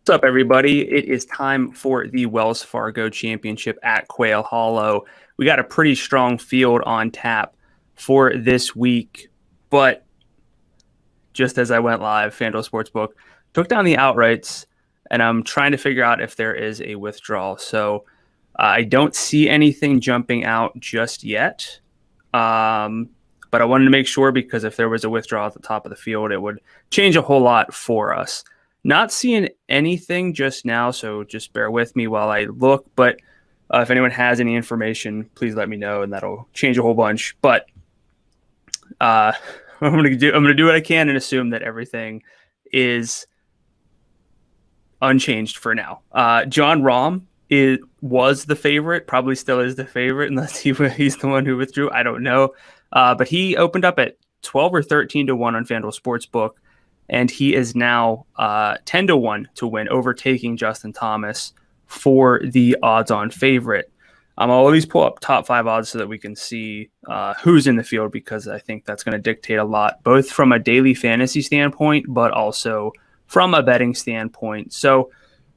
What's up, everybody? It is time for the Wells Fargo Championship at Quail Hollow. We got a pretty strong field on tap for this week, but just as I went live, FanDuel Sportsbook took down the outrights, and I'm trying to figure out if there is a withdrawal. So I don't see anything jumping out just yet, but I wanted to make sure because if there was a withdrawal at the top of the field, it would change a whole lot for us. Not seeing anything just now, so just bear with me while I look. But if anyone has any information, please let me know, and that'll change a whole bunch. But I'm gonna do what I can and assume that everything is unchanged for now. John Rahm was the favorite, probably still is the favorite, unless he's the one who withdrew. I don't know, but he opened up at 12 or 13 to 1 on FanDuel Sportsbook. And he is now 10 to 1 to win, overtaking Justin Thomas for the odds-on favorite. I'll always pull up top 5 odds so that we can see who's in the field, because I think that's going to dictate a lot, both from a daily fantasy standpoint, but also from a betting standpoint. So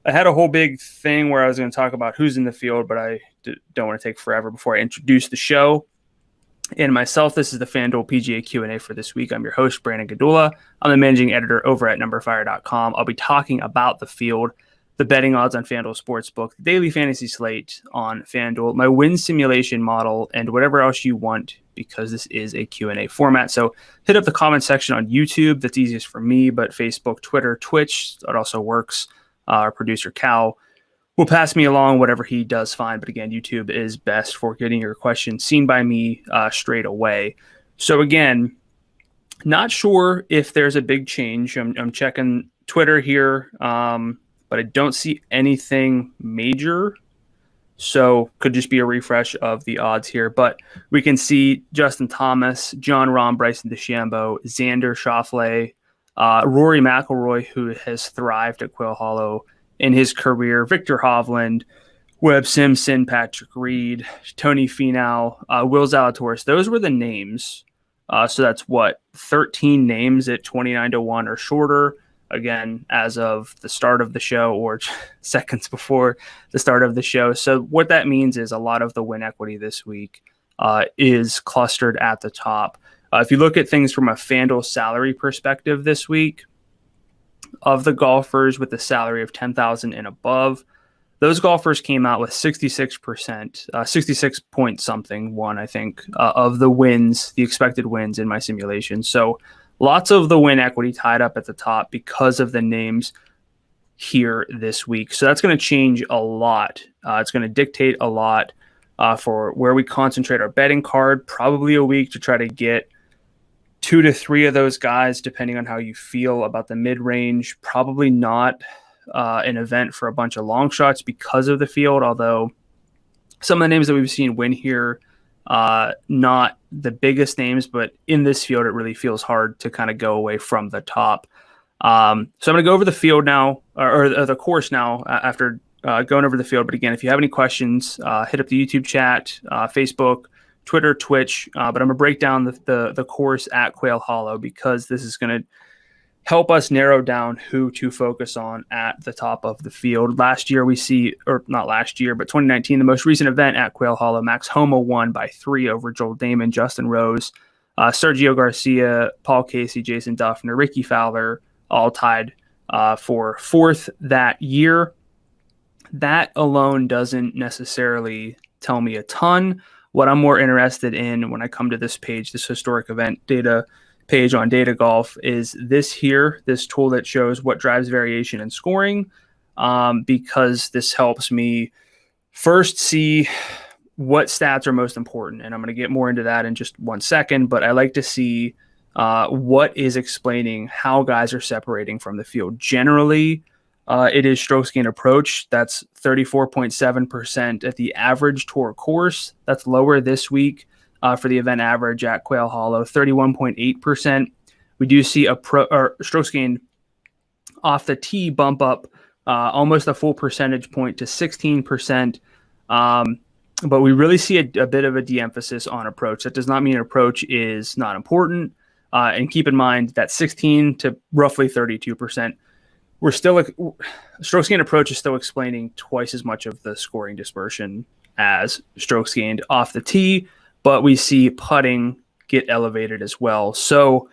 I had a whole big thing where I was going to talk about who's in the field, but I don't want to take forever before I introduce the show. And myself, this is the FanDuel PGA Q&A for this week. I'm your host, Brandon Gdula. I'm the managing editor over at numberFire.com. I'll be talking about the field, the betting odds on FanDuel Sportsbook, the daily fantasy slate on FanDuel, my win simulation model, and whatever else you want, because this is a Q&A format. So hit up the comment section on YouTube. That's easiest for me, but Facebook, Twitter, Twitch, that also works. Our producer, Cal, will pass me along whatever he does fine. But again, YouTube is best for getting your questions seen by me straight away. So again, not sure if there's a big change. I'm checking Twitter here, but I don't see anything major. So could just be a refresh of the odds here. But we can see Justin Thomas, John Rahm, Bryson DeChambeau, Xander Schauffele, Rory McIlroy, who has thrived at Quail Hollow in his career, Victor Hovland, Webb Simpson, Patrick Reed, Tony Finau, Will Zalatoris. Those were the names. So that's 13 names at 29 to 1 or shorter, again, as of the start of the show or seconds before the start of the show. So what that means is a lot of the win equity this week is clustered at the top. If you look at things from a FanDuel salary perspective this week, of the golfers with a salary of $10,000 and above, those golfers came out with 66%, 66 point something one, I think, of the wins, the expected wins in my simulation. So lots of the win equity tied up at the top because of the names here this week. So that's going to change a lot. It's going to dictate a lot for where we concentrate our betting card, probably a week to try to get 2 to 3 of those guys, depending on how you feel about the mid-range. Probably not an event for a bunch of long shots because of the field, although some of the names that we've seen win here, not the biggest names, but in this field, it really feels hard to kind of go away from the top. So I'm going to go over the field now, or the course now, after going over the field. But again, if you have any questions, hit up the YouTube chat, Facebook, Twitter, Twitch, but I'm going to break down the course at Quail Hollow, because this is going to help us narrow down who to focus on at the top of the field. Last year, not last year, but 2019, the most recent event at Quail Hollow, Max Homa won by 3 over Joel Damon, Justin Rose, Sergio Garcia, Paul Casey, Jason Duffner, Ricky Fowler, all tied for 4th that year. That alone doesn't necessarily tell me a ton. What I'm more interested in when I come to this page, this historic event data page on Data Golf, is this tool that shows what drives variation in scoring, because this helps me first see what stats are most important. And I'm going to get more into that in just 1 second, but I like to see what is explaining how guys are separating from the field. Generally, it is strokes gained approach. That's 34.7% at the average tour course. That's lower this week for the event average at Quail Hollow, 31.8%. We do see strokes gained off the tee bump up almost a full percentage point to 16%. But we really see a bit of a de-emphasis on approach. That does not mean approach is not important. And keep in mind that 16 to roughly 32% we're still strokes gained approach is still explaining twice as much of the scoring dispersion as strokes gained off the tee, but we see putting get elevated as well. So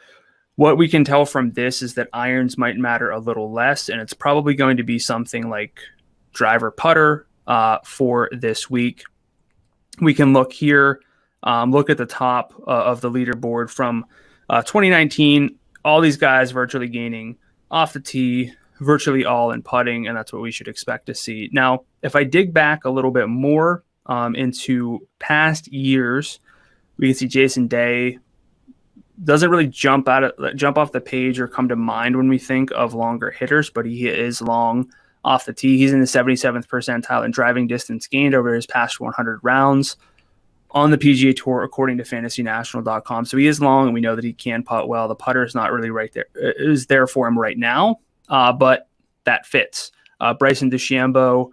what we can tell from this is that irons might matter a little less, and it's probably going to be something like driver putter for this week. We can look here, look at the top of the leaderboard from 2019, all these guys virtually gaining off the tee, virtually all in putting, and that's what we should expect to see. Now, if I dig back a little bit more into past years, we can see Jason Day doesn't really jump off the page or come to mind when we think of longer hitters, but he is long off the tee. He's in the 77th percentile in driving distance gained over his past 100 rounds on the PGA Tour, according to FantasyNational.com. So he is long, and we know that he can putt well. The putter is not really right there. It is there for him right now, but that fits. Bryson DeChambeau,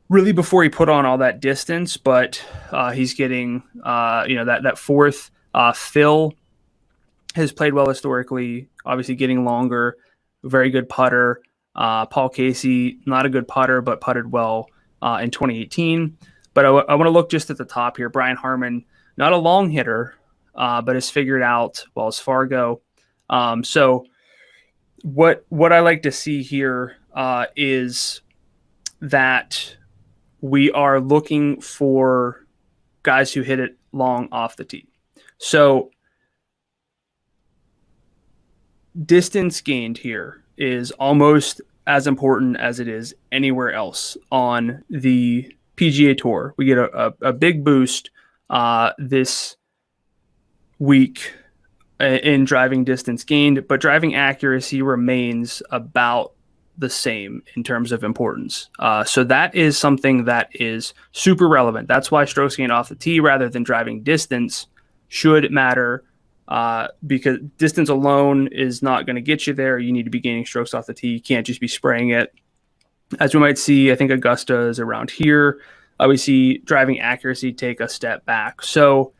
really before he put on all that distance, but he's getting that fourth. Phil has played well historically, obviously getting longer, very good putter. Paul Casey, not a good putter, but putted well in 2018. But I want to look just at the top here. Brian Harman, not a long hitter, but has figured out Wells Fargo. So what I like to see here is that we are looking for guys who hit it long off the tee. So distance gained here is almost as important as it is anywhere else on the PGA Tour. We get a big boost this week in driving distance gained, but driving accuracy remains about the same in terms of importance. So that is something that is super relevant. That's why strokes gained off the tee rather than driving distance should matter, because distance alone is not going to get you there. You need to be gaining strokes off the tee. You can't just be spraying it. As we might see, I think Augusta is around here. We see driving accuracy take a step back. So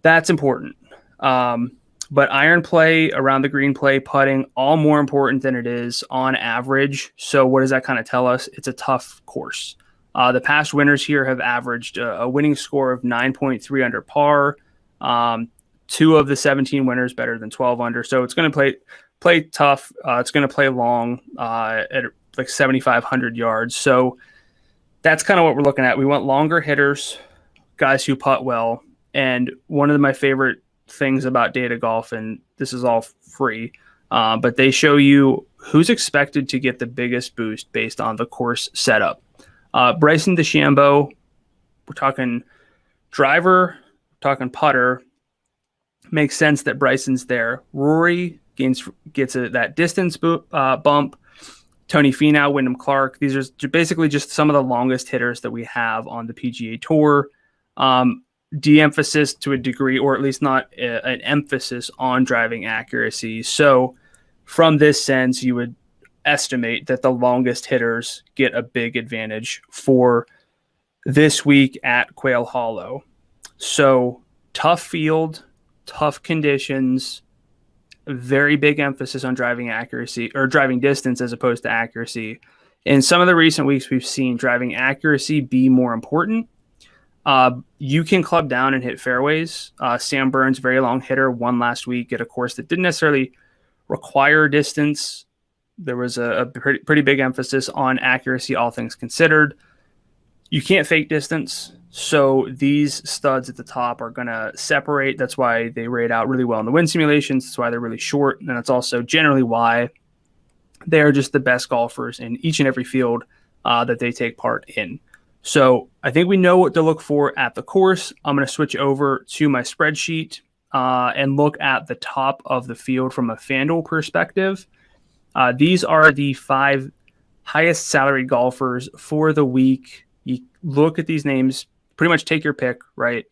that's important. But iron play, around the green play, putting, all more important than it is on average. So what does that kind of tell us? It's a tough course. The past winners here have averaged a winning score of 9.3 under par. 2 of the 17 winners better than 12 under. So it's going to play tough. It's going to play long at like 7,500 yards. So that's kind of what we're looking at. We want longer hitters, guys who putt well. And one of my favorite things about Data Golf, and this is all free, but they show you who's expected to get the biggest boost based on the course setup. Bryson DeChambeau, we're talking driver, talking putter. Makes sense that Bryson's there. Rory gets that distance bump. Tony Finau, Wyndham Clark. These are basically just some of the longest hitters that we have on the PGA Tour. De-emphasis to a degree, or at least not an emphasis on driving accuracy. So from this sense, you would estimate that the longest hitters get a big advantage for this week at Quail Hollow. So tough field, tough conditions, very big emphasis on driving accuracy or driving distance as opposed to accuracy. In some of the recent weeks, we've seen driving accuracy be more important. You can club down and hit fairways. Sam Burns, very long hitter, won last week at a course that didn't necessarily require distance. There was a pretty big emphasis on accuracy, all things considered. You can't fake distance. So these studs at the top are going to separate. That's why they rate out really well in the wind simulations. That's why they're really short. And that's also generally why they are just the best golfers in each and every field that they take part in. So I think we know what to look for at the course. I'm going to switch over to my spreadsheet and look at the top of the field from a FanDuel perspective. These are the 5 highest salaried golfers for the week. You look at these names, pretty much take your pick, right?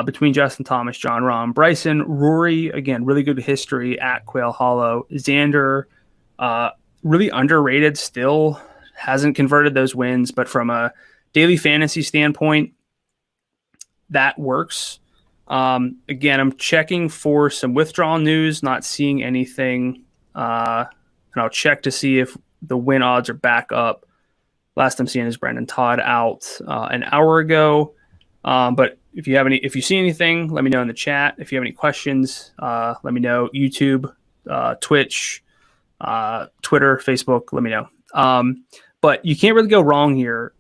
Between Justin Thomas, Jon Rahm, Bryson, Rory, again, really good history at Quail Hollow. Xander, really underrated still, hasn't converted those wins, but from a daily fantasy standpoint, that works. Again, I'm checking for some withdrawal news, not seeing anything. And I'll check to see if The win odds are back up. Last I'm seeing is Brandon Todd out an hour ago. But if you see anything, let me know in the chat. If you have any questions, let me know. YouTube, Twitch, Twitter, Facebook, let me know. But you can't really go wrong here,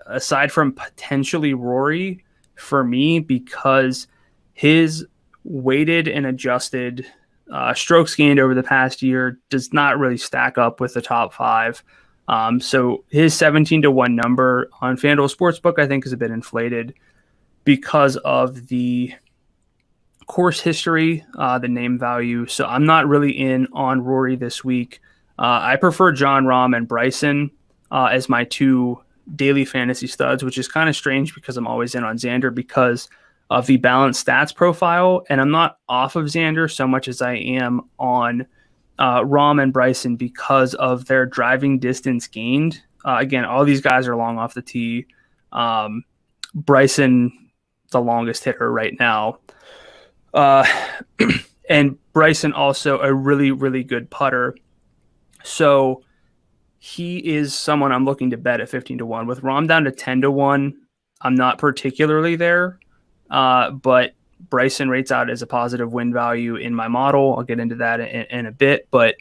aside from potentially Rory for me, because his weighted and adjusted strokes gained over the past year does not really stack up with the top five. So his 17-1 number on FanDuel Sportsbook, I think, is a bit inflated because of the course history, the name value. So I'm not really in on Rory this week. I prefer Jon Rahm and Bryson as my two daily fantasy studs, which is kind of strange because I'm always in on Xander because of the balanced stats profile. And I'm not off of Xander so much as I am on Rahm and Bryson because of their driving distance gained. Again, all these guys are long off the tee. Bryson, the longest hitter right now. And Bryson also a really, really good putter. So he is someone I'm looking to bet at 15-1. With Rahm down to 10-1, I'm not particularly there. But Bryson rates out as a positive win value in my model. I'll get into that in a bit, but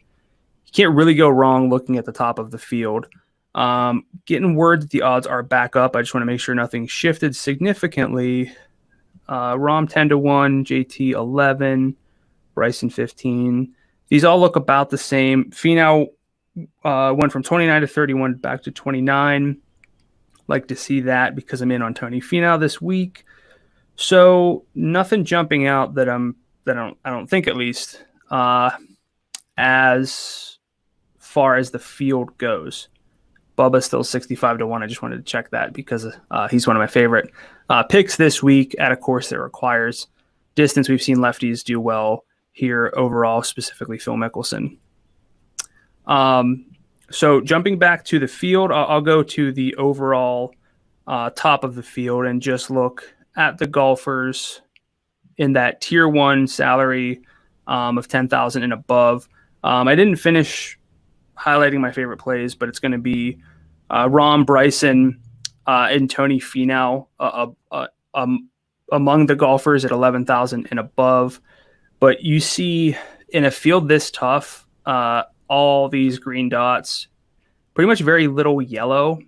you can't really go wrong looking at the top of the field. Getting word that the odds are back up. I just want to make sure nothing shifted significantly. Rahm 10-1, JT 11, Bryson 15. These all look about the same. Finau went from 29 to 31 back to 29. Like to see that because I'm in on Tony Finau this week. So nothing jumping out that I don't think, at least, as far as the field goes. Bubba's still 65-1. I just wanted to check that because he's one of my favorite picks this week at a course that requires distance. We've seen lefties do well here overall, specifically Phil Mickelson. So jumping back to the field, I'll go to the overall top of the field and just look at the golfers in that tier 1 salary of 10,000 and above. I didn't finish highlighting my favorite plays, but it's going to be Rahm, Bryson, and Tony Finau among the golfers at 11,000 and above. But you see in a field this tough, all these green dots, pretty much very little yellow,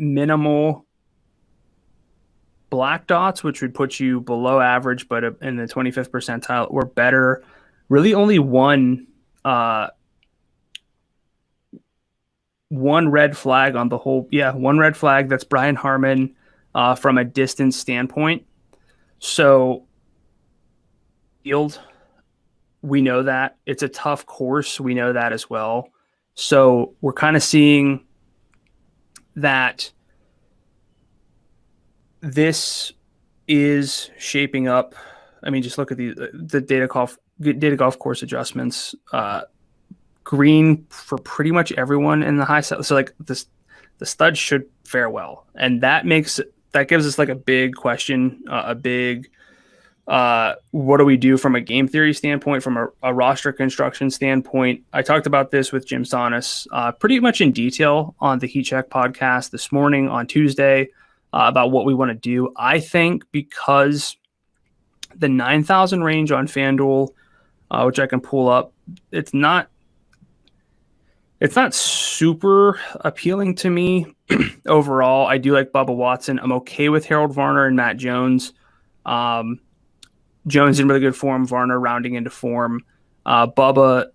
minimal black dots, which would put you below average, but in the 25th percentile or better. Really only one red flag on the whole. Yeah, one red flag. That's Brian Harman from a distance standpoint. So field, we know that. It's a tough course. We know that as well. So we're kind of seeing that this is shaping up. I mean, just look at the data golf course adjustments. Green for pretty much everyone in the high side. So like the studs should fare well, and that gives us like a big question, what do we do from a game theory standpoint, from a roster construction standpoint? I talked about this with Jim Sonis pretty much in detail on the Heat Check podcast this morning on Tuesday about what we want to do. I think because the 9,000 range on FanDuel, which I can pull up, it's not super appealing to me overall. I do like Bubba Watson. I'm okay with Harold Varner and Matt Jones. Jones in really good form, Varner rounding into form. Bubba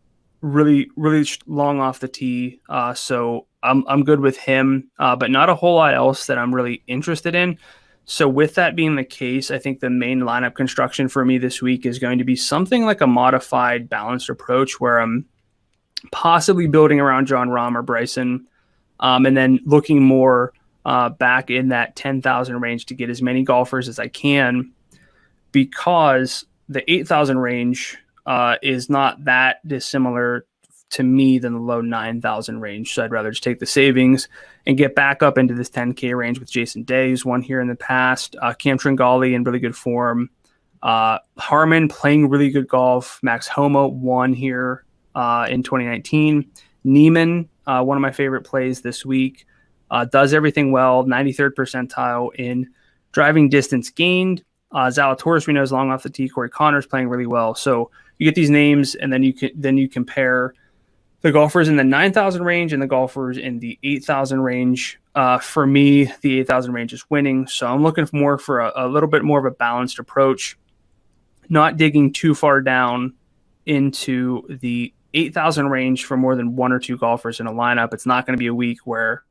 really, really long off the tee. So I'm good with him, but not a whole lot else that I'm really interested in. So with that being the case, I think the main lineup construction for me this week is going to be something like a modified balanced approach where I'm possibly building around Jon Rahm or Bryson, and then looking more back in that 10,000 range to get as many golfers as I can, because the 8,000 range is not that dissimilar to me than the low 9,000 range. So I'd rather just take the savings and get back up into this 10K range with Jason Day, who's won here in the past, Cam Tringali in really good form, Harman playing really good golf, Max Homa won here in 2019, Neiman, one of my favorite plays this week, does everything well, 93rd percentile in driving distance gained. Zalatoris, we know, is long off the tee. Corey Connors playing really well. So you get these names, and then you compare the golfers in the 9,000 range and the golfers in the 8,000 range. For me, the 8,000 range is winning. So I'm looking more for a little bit more of a balanced approach, not digging too far down into the 8,000 range for more than one or two golfers in a lineup. It's not going to be a week where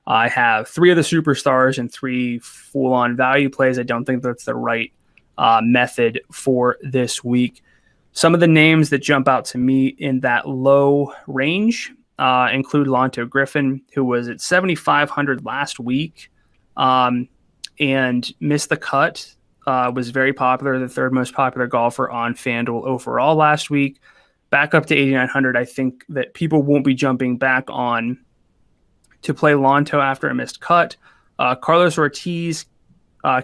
I have three of the superstars and three full-on value plays. I don't think that's the right method for this week. Some of the names that jump out to me in that low range include Lonto Griffin, who was at 7,500 last week and missed the cut. Was very popular, the third most popular golfer on FanDuel overall last week. Back up to 8,900. I think that people won't be jumping back on to play Lonto after a missed cut. Carlos Ortiz,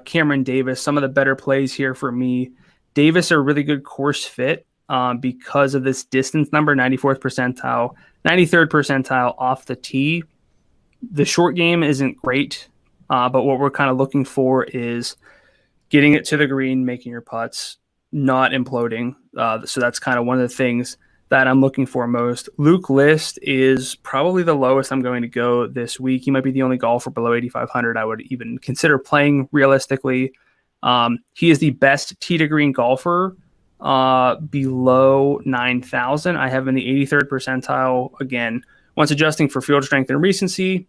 Cameron Davis, some of the better plays here for me. Davis, a really good course fit because of this distance number, 94th percentile, 93rd percentile off the tee. The short game isn't great, but what we're kind of looking for is getting it to the green, making your putts, not imploding. So that's kind of one of the things that I'm looking for most. Luke List is probably the lowest I'm going to go this week. He might be the only golfer below 8,500 I would even consider playing realistically. He is the best tee to green golfer below 9,000. I have in the 83rd percentile, again, once adjusting for field strength and recency.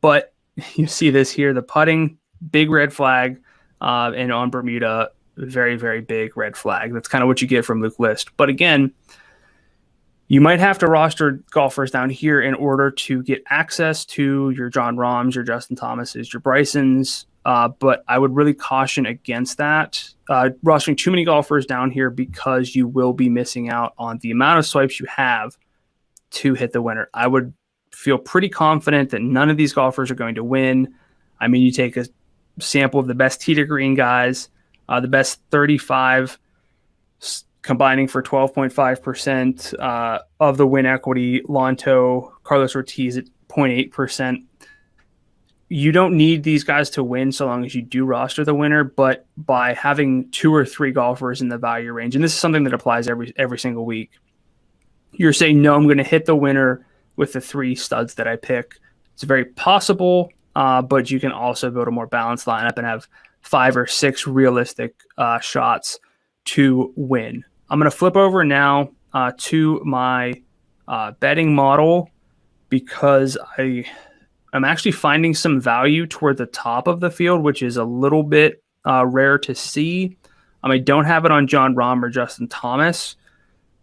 But you see this here, the putting, big red flag, and on Bermuda, very, very big red flag. That's kind of what you get from Luke List. But again, you might have to roster golfers down here in order to get access to your John Rahms, your Justin Thomases, your Brysons. But I would really caution against that. Rostering too many golfers down here because you will be missing out on the amount of swipes you have to hit the winner. I would feel pretty confident that none of these golfers are going to win. I mean, you take a sample of the best tee to green guys, the best 35 combining for 12.5% of the win equity. Lonto, Carlos Ortiz at 0.8%. You don't need these guys to win so long as you do roster the winner, but by having two or three golfers in the value range, and this is something that applies every single week, you're saying, no, I'm going to hit the winner with the three studs that I pick. It's very possible, but you can also build a more balanced lineup and have 5 or 6 realistic shots to win. I'm going to flip over now to my betting model because I'm actually finding some value toward the top of the field, which is a little bit rare to see. I don't have it on John Rahm or Justin Thomas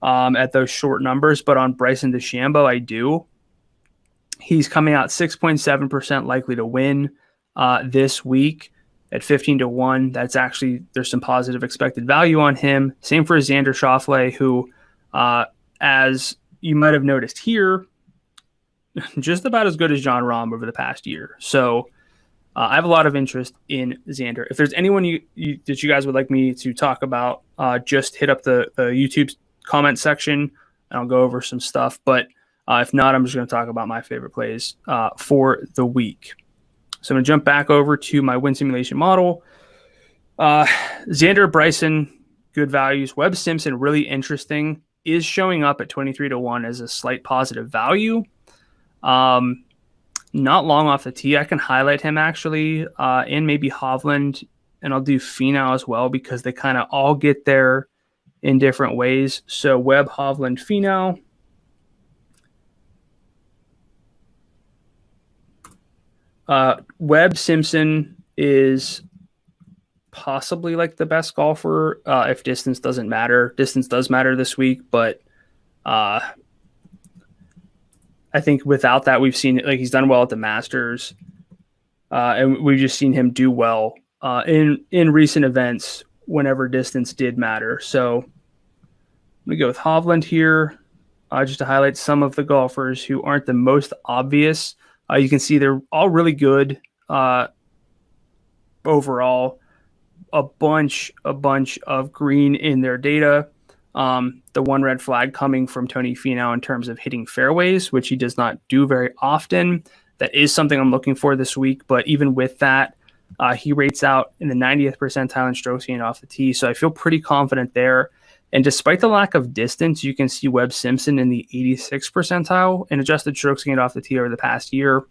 at those short numbers, but on Bryson DeChambeau, I do. He's coming out 6.7% likely to win this week at 15-1. That's actually, there's some positive expected value on him. Same for Xander Schauffele, who, as you might have noticed here, just about as good as John Rahm over the past year. So I have a lot of interest in Xander. If there's anyone that you guys would like me to talk about, just hit up the YouTube comment section and I'll go over some stuff. But if not, I'm just going to talk about my favorite plays for the week. So I'm going to jump back over to my win simulation model. Xander, Bryson, good values. Webb Simpson, really interesting, is showing up at 23-1 as a slight positive value. Not long off the tee. I can highlight him actually, and maybe Hovland, and I'll do Finau as well because they kind of all get there in different ways. So Webb, Hovland, Finau. Webb Simpson is possibly like the best golfer if distance doesn't matter. Distance does matter this week, but I think without that, we've seen like he's done well at the Masters, and we've just seen him do well in recent events whenever distance did matter. So I'm gonna go with Hovland here, just to highlight some of the golfers who aren't the most obvious. You can see they're all really good overall. A bunch of green in their data. The one red flag coming from Tony Finau in terms of hitting fairways, which he does not do very often. That is something I'm looking for this week. But even with that, he rates out in the 90th percentile in strokes gained off the tee. So I feel pretty confident there. And despite the lack of distance, you can see Webb Simpson in the 86th percentile in adjusted strokes gained off the tee over the past year.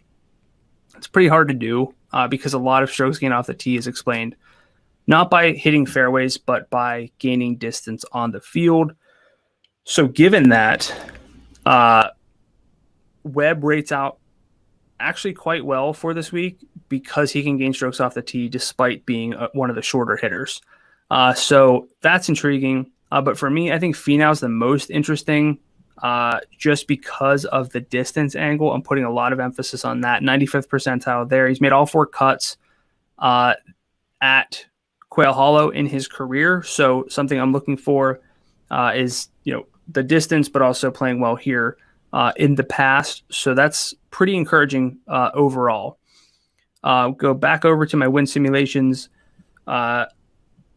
It's pretty hard to do because a lot of strokes gained off the tee is explained not by hitting fairways, but by gaining distance on the field. So given that, Webb rates out actually quite well for this week because he can gain strokes off the tee despite being one of the shorter hitters. So that's intriguing. But for me, I think Finau's the most interesting just because of the distance angle. I'm putting a lot of emphasis on that. 95th percentile there. He's made all 4 cuts at Quail Hollow in his career. So something I'm looking for is, the distance, but also playing well here in the past. So that's pretty encouraging overall. Go back over to my win simulations.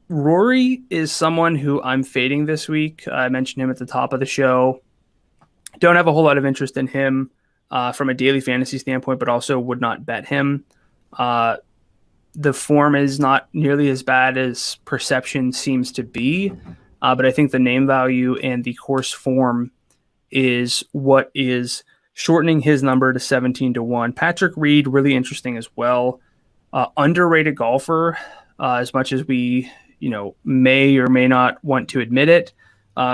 Rory is someone who I'm fading this week. I mentioned him at the top of the show. Don't have a whole lot of interest in him from a daily fantasy standpoint, but also would not bet him. The form is not nearly as bad as perception seems to be, but I think the name value and the course form is what is shortening his number to 17-1. Patrick Reed, really interesting as well. Underrated golfer, as much as we may or may not want to admit it.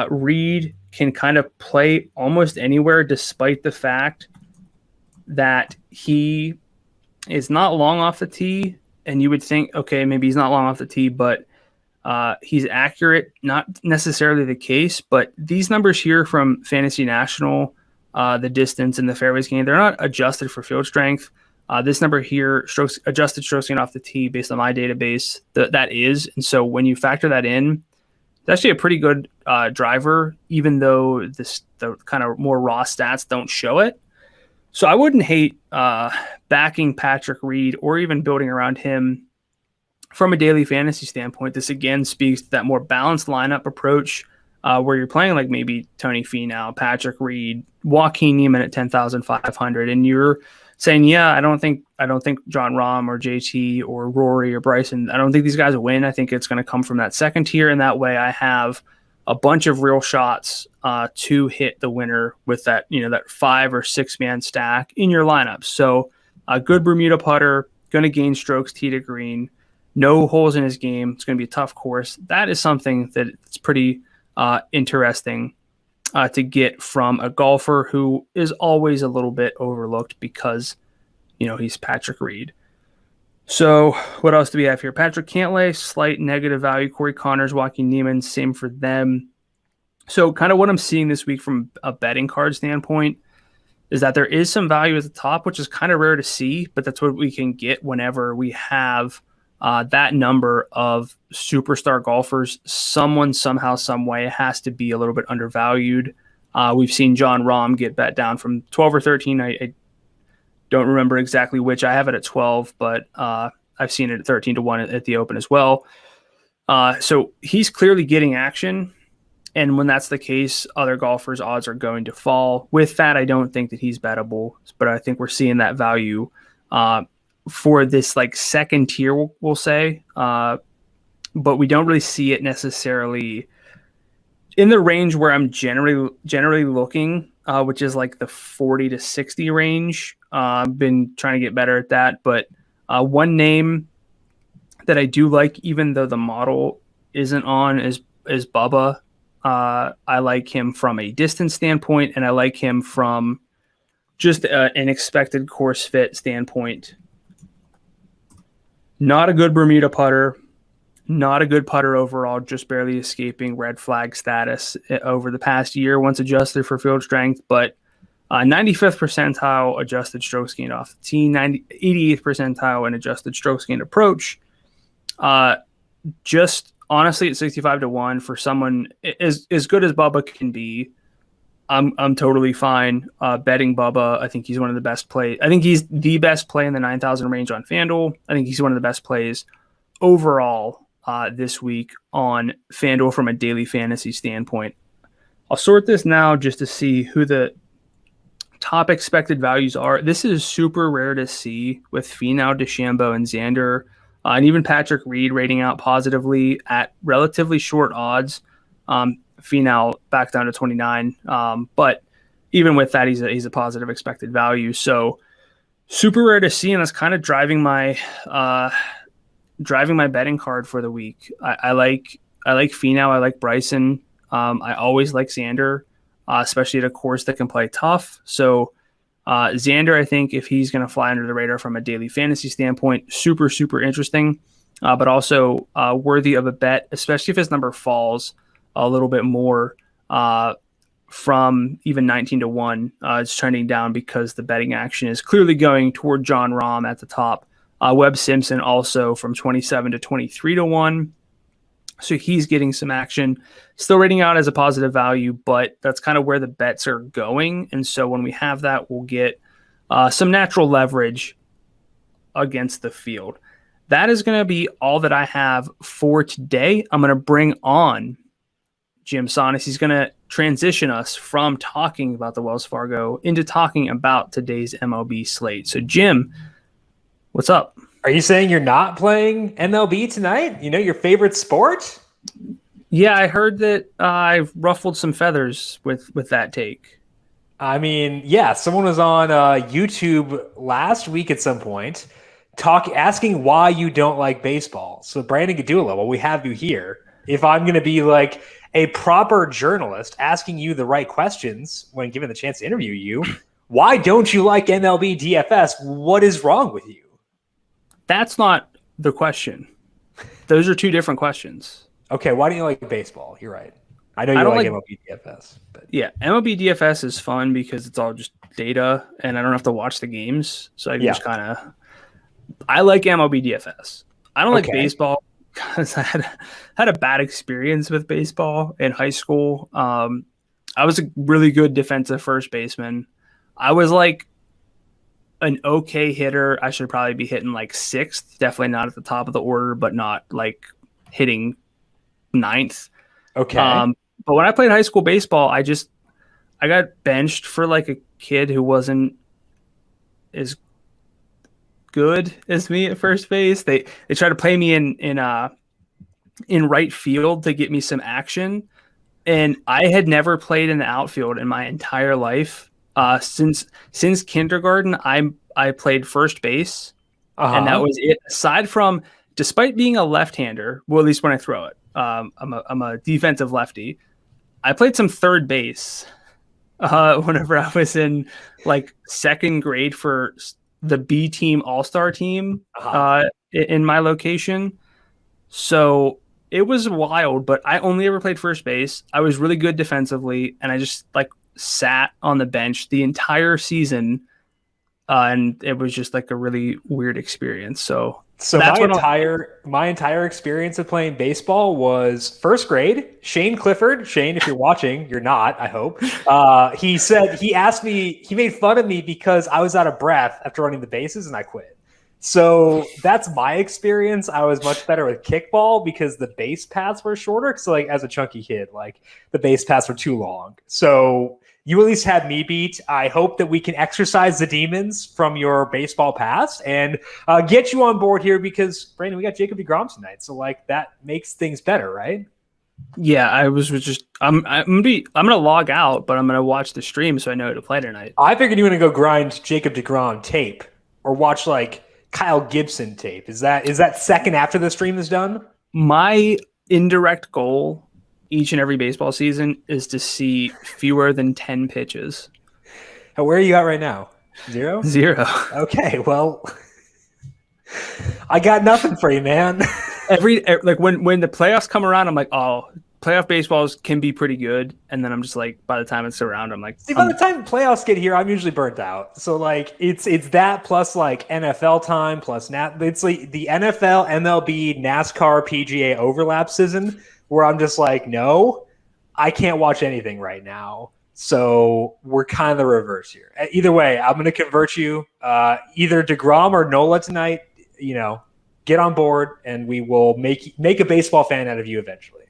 Reed can kind of play almost anywhere despite the fact that he is not long off the tee. And you would think, okay, maybe he's not long off the tee, but he's accurate. Not necessarily the case, but these numbers here from Fantasy National, the distance and the fairways gained, they're not adjusted for field strength. This number here, adjusted strokes gained off the tee based on my database, that is. And so when you factor that in, it's actually a pretty good driver, even though the kind of more raw stats don't show it. So I wouldn't hate backing Patrick Reed or even building around him from a daily fantasy standpoint. This again speaks to that more balanced lineup approach where you're playing like maybe Tony Finau, Patrick Reed, Joaquin Niemann at 10,500, and you're saying, yeah, I don't think Jon Rahm or JT or Rory or Bryson, I don't think these guys will win. I think it's going to come from that second tier, and that way I have a bunch of real shots to hit the winner with that, that 5 or 6 man stack in your lineup. So a good Bermuda putter, going to gain strokes tee to green, no holes in his game. It's going to be a tough course. That is something that it's pretty interesting to get from a golfer who is always a little bit overlooked because, he's Patrick Reed. So what else do we have here? Patrick Cantlay, slight negative value. Corey Connors, Joaquin Niemann, same for them. So kind of what I'm seeing this week from a betting card standpoint is that there is some value at the top, which is kind of rare to see, but that's what we can get whenever we have that number of superstar golfers. Someone somehow, some way has to be a little bit undervalued. We've seen Jon Rahm get bet down from 12 or 13. I don't remember exactly which. I have it at 12, but I've seen it at 13-1 at the Open as well. So he's clearly getting action. And when that's the case, other golfers' odds are going to fall. With that, I don't think that he's bettable, but I think we're seeing that value for this like second tier, we'll say. But we don't really see it necessarily in the range where I'm generally looking, which is like the 40 to 60 range. I've been trying to get better at that. But one name that I do like, even though the model isn't on, is Bubba. I like him from a distance standpoint, and I like him from just an expected course fit standpoint. Not a good Bermuda putter, not a good putter overall, just barely escaping red flag status over the past year once adjusted for field strength, but 95th percentile adjusted strokes gained off the tee, 88th percentile in adjusted strokes gained approach. Just honestly at 65-1 for someone as good as Bubba can be, I'm totally fine betting Bubba. I think he's one of the best plays. I think he's the best play in the 9,000 range on FanDuel. I think he's one of the best plays overall this week on FanDuel from a daily fantasy standpoint. I'll sort this now just to see who the top expected values are. This is super rare to see with Finau, DeChambeau, and Xander, and even Patrick Reed rating out positively at relatively short odds. Finau back down to 29, but even with that, he's a positive expected value. So super rare to see, and that's kind of driving my betting card for the week. I like Finau. I like Bryson. I always like Xander, especially at a course that can play tough. So Xander, I think if he's going to fly under the radar from a daily fantasy standpoint, super, super interesting, but also worthy of a bet, especially if his number falls a little bit more from even 19-1. It's trending down because the betting action is clearly going toward Jon Rahm at the top. Webb Simpson also from 27 to 23-1. So he's getting some action, still rating out as a positive value, but that's kind of where the bets are going. And so when we have that, we'll get some natural leverage against the field. That is going to be all that I have for today. I'm going to bring on Jim Sonis. He's going to transition us from talking about the Wells Fargo into talking about today's MLB slate. So Jim, what's up? Are you saying you're not playing MLB tonight? You know, your favorite sport? Yeah, I heard that I've ruffled some feathers with that take. I mean, yeah, someone was on YouTube last week at some point asking why you don't like baseball. So Brandon Gdula, well, we have you here. If I'm going to be like a proper journalist asking you the right questions when given the chance to interview you, why don't you like MLB DFS? What is wrong with you? That's not the question. Those are two different questions. Okay, why don't you like baseball? You're right. I know you don't like MLB DFS. But. Yeah, MLB DFS is fun because it's all just data, and I don't have to watch the games. So I can just kind of – I like MLB DFS. I don't like baseball because I had a bad experience with baseball in high school. I was a really good defensive first baseman. I was like an okay hitter. I should probably be hitting like sixth, definitely not at the top of the order, but not like hitting ninth. Okay. But when I played high school baseball, I got benched for like a kid who wasn't as good as me at first base. They tried to play me in right field to get me some action, and I had never played in the outfield in my entire life. Since kindergarten, I played first base, and that was it. Aside from, despite being a left-hander, well, at least when I throw it, I'm a defensive lefty. I played some third base whenever I was in like second grade for the B team all-star team in my location. So it was wild, but I only ever played first base. I was really good defensively, and I just like sat on the bench the entire season, and it was just like a really weird experience. So that's my entire experience of playing baseball was first grade. Shane Clifford, Shane, if you're watching, you're not, I hope. He made fun of me because I was out of breath after running the bases and I quit. So that's my experience. I was much better with kickball because the base paths were shorter. So like as a chunky kid, like the base paths were too long. So you at least had me beat. I hope that we can exercise the demons from your baseball past and get you on board here because Brandon, we got Jacob deGrom tonight. So like that makes things better, right? Yeah, I'm gonna log out, but I'm gonna watch the stream so I know who to play tonight. I figured you were gonna go grind Jacob deGrom tape or watch like Kyle Gibson tape. Is that second after the stream is done? My indirect goal each and every baseball season is to see fewer than 10 pitches. Where are you at right now? Zero? Zero. Okay, well, I got nothing for you, man. Like when the playoffs come around, I'm like, oh, playoff baseballs can be pretty good, and then I'm just like, by the time it's around, I'm like, see, by the time playoffs get here, I'm usually burnt out. So like, it's that plus like NFL time plus it's like the NFL, MLB, NASCAR, PGA overlap season where I'm just like, no, I can't watch anything right now. So we're kind of the reverse here. Either way, I'm going to convert you either DeGrom or Nola tonight. You know, get on board, and we will make a baseball fan out of you eventually.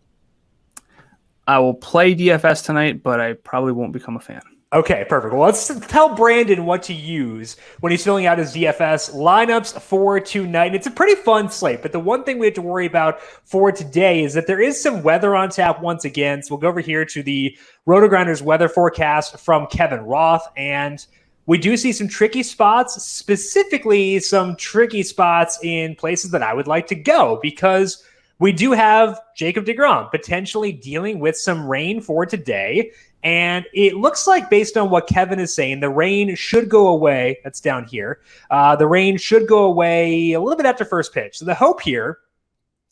I will play DFS tonight, but I probably won't become a fan. Okay, perfect. Well, let's tell Brandon what to use when he's filling out his DFS lineups for tonight. It's a pretty fun slate, but the one thing we have to worry about for today is that there is some weather on tap once again. So we'll go over here to the Roto-Grinders weather forecast from Kevin Roth, and we do see some tricky spots, specifically some tricky spots in places that I would like to go, because we do have Jacob deGrom potentially dealing with some rain for today. And it looks like, based on what Kevin is saying, the rain should go away. That's down here. The rain should go away a little bit after first pitch. So the hope here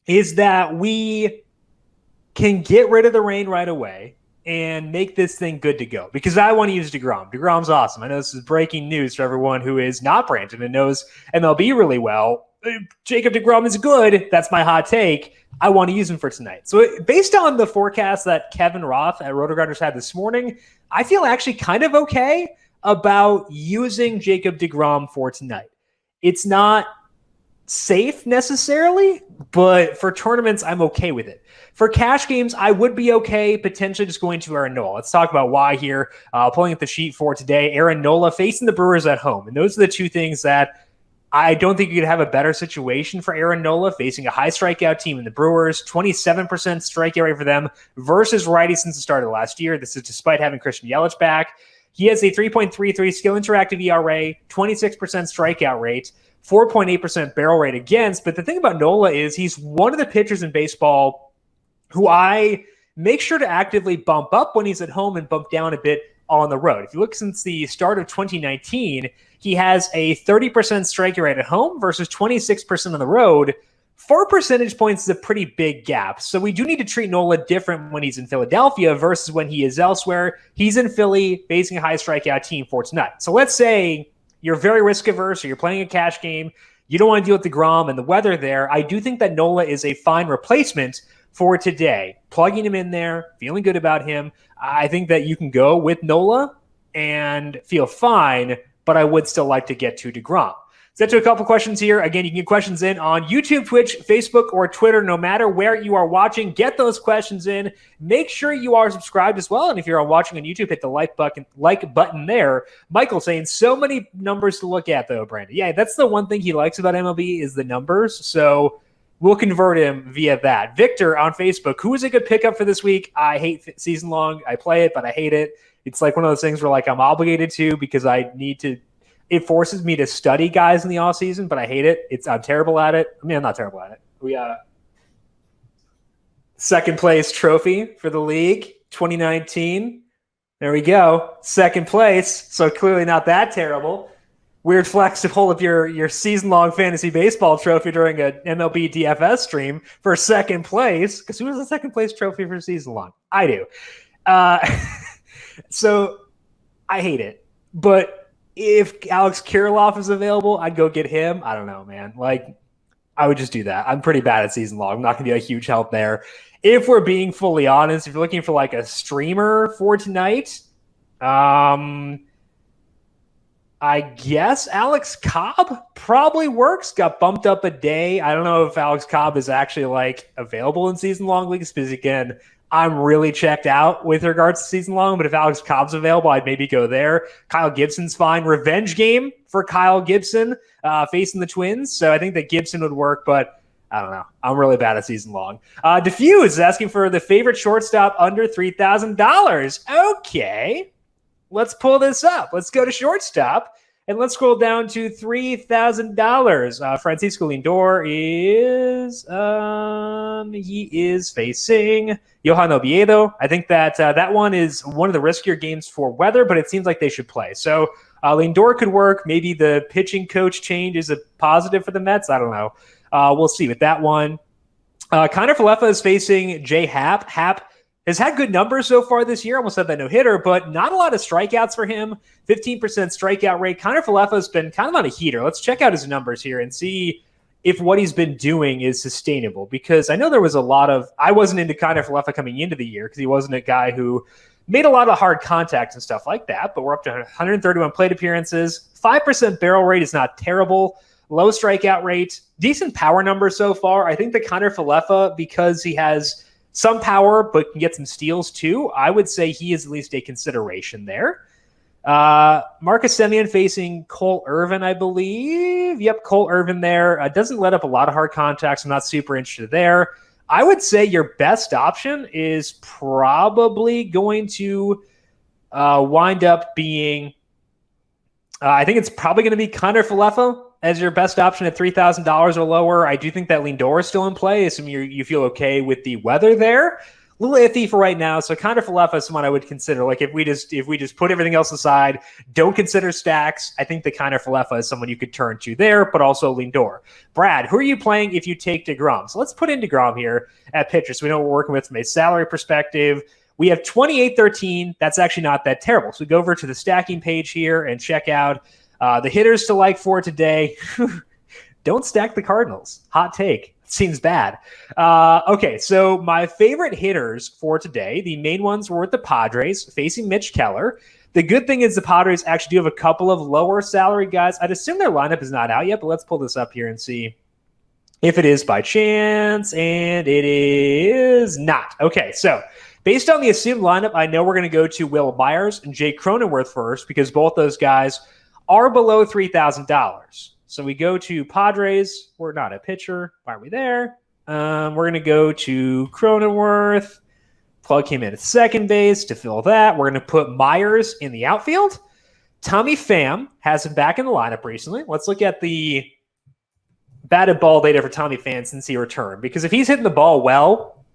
is that we can get rid of the rain right away and make this thing good to go, because I want to use deGrom. deGrom's awesome. I know this is breaking news for everyone who is not Brandon and knows MLB really well. Jacob deGrom is good. That's my hot take. I want to use him for tonight. So based on the forecast that Kevin Roth at Roto-Grinders had this morning, I feel actually kind of okay about using Jacob deGrom for tonight. It's not safe necessarily, but for tournaments, I'm okay with it. For cash games, I would be okay potentially just going to Aaron Nola. Let's talk about why here. Pulling up the sheet for today, Aaron Nola facing the Brewers at home. And those are the two things that I don't think you could have a better situation for Aaron Nola, facing a high strikeout team in the Brewers, 27% strikeout rate for them versus righty since the start of last year. This is despite having Christian Yelich back. He has a 3.33 skill interactive ERA, 26% strikeout rate, 4.8% barrel rate against. But the thing about Nola is he's one of the pitchers in baseball who I make sure to actively bump up when he's at home and bump down a bit on the road. If you look since the start of 2019, he has a 30% strikeout rate at home versus 26% on the road. 4 percentage points is a pretty big gap. So we do need to treat Nola different when he's in Philadelphia versus when he is elsewhere. He's in Philly facing a high strikeout team for tonight. So let's say you're very risk averse or you're playing a cash game. You don't want to deal with deGrom and the weather there. I do think that Nola is a fine replacement for today. Plugging him in there, feeling good about him. I think that you can go with Nola and feel fine, but I would still like to get to deGrom. Let's get to a couple questions here. Again, you can get questions in on YouTube, Twitch, Facebook, or Twitter. No matter where you are watching, get those questions in. Make sure you are subscribed as well. And if you're watching on YouTube, hit the like button there. Michael saying so many numbers to look at, though, Brandon. Yeah, that's the one thing he likes about MLB is the numbers. So we'll convert him via that. Victor on Facebook, who is a good pickup for this week? I hate season long. I play it, but I hate it. It's like one of those things where like I'm obligated to because I need to. It forces me to study guys in the off season, but I hate it. I'm terrible at it. I mean, I'm not terrible at it. We second place trophy for the league 2019. There we go. Second place. So clearly not that terrible. Weird flex to hold up your season-long fantasy baseball trophy during an MLB DFS stream for second place. Because who has the second place trophy for season-long? I do. So I hate it. But if Alex Kirilloff is available, I'd go get him. I don't know, man. Like, I would just do that. I'm pretty bad at season-long. I'm not going to be a huge help there. If we're being fully honest, if you're looking for like a streamer for tonight, I guess Alex Cobb probably works. Got bumped up a day. I don't know if Alex Cobb is actually like available in season-long leagues because, again, I'm really checked out with regards to season long, but if Alex Cobb's available, I'd maybe go there. Kyle Gibson's fine. Revenge game for Kyle Gibson facing the Twins. So I think that Gibson would work, but I don't know. I'm really bad at season long. Diffuse is asking for the favorite shortstop under $3,000. Okay, let's pull this up. Let's go to shortstop. And let's scroll down to $3,000. Francisco Lindor is facing Johan Oviedo. I think that that one is one of the riskier games for weather, but it seems like they should play. So Lindor could work. Maybe the pitching coach change is a positive for the Mets. I don't know. We'll see with that one. Connor Falefa is facing Jay Happ. Happ has had good numbers so far this year. Almost had that no-hitter, but not a lot of strikeouts for him. 15% strikeout rate. Connor Falefa has been kind of on a heater. Let's check out his numbers here and see if what he's been doing is sustainable. Because I know there was a lot of – I wasn't into Connor Falefa coming into the year because he wasn't a guy who made a lot of hard contacts and stuff like that. But we're up to 131 plate appearances. 5% barrel rate is not terrible. low strikeout rate, decent power numbers so far. I think the Connor Falefa, because he has some power but can get some steals too, I would say he is at least a consideration there. Marcus Semien facing Cole Irvin, I believe. Yep, Cole Irvin there. Doesn't let up a lot of hard contacts. I'm not super interested there. I would say your best option is probably going to wind up being, I think it's probably going to be Connor Falefa as your best option at $3,000 or lower. I do think that Lindor is still in play, assuming you feel okay with the weather there. A little iffy for right now, so Connor Falefa is someone I would consider. Like if we just put everything else aside, don't consider stacks, I think the Connor Falefa is someone you could turn to there, but also Lindor. Brad, who are you playing if you take DeGrom? So let's put in DeGrom here at pitcher, so we know what we're working with from a salary perspective. We have 28-13. That's actually not that terrible. So we go over to the stacking page here and check out the hitters to like for today. Don't stack the Cardinals. Hot take. Seems bad. Okay, so my favorite hitters for today, the main ones were with the Padres facing Mitch Keller. The good thing is the Padres actually do have a couple of lower salary guys. I'd assume their lineup is not out yet, but let's pull this up here and see if it is by chance, and it is not. Okay, so based on the assumed lineup, I know we're going to go to Will Myers and Jake Cronenworth first because both those guys are below $3,000. So we go to Padres. We're not a pitcher. Why are we there? We're going to go to Cronenworth, plug him in at second base to fill that. We're going to put Myers in the outfield. Tommy Pham has him back in the lineup recently. Let's look at the batted ball data for Tommy Pham since he returned. Because if he's hitting the ball well,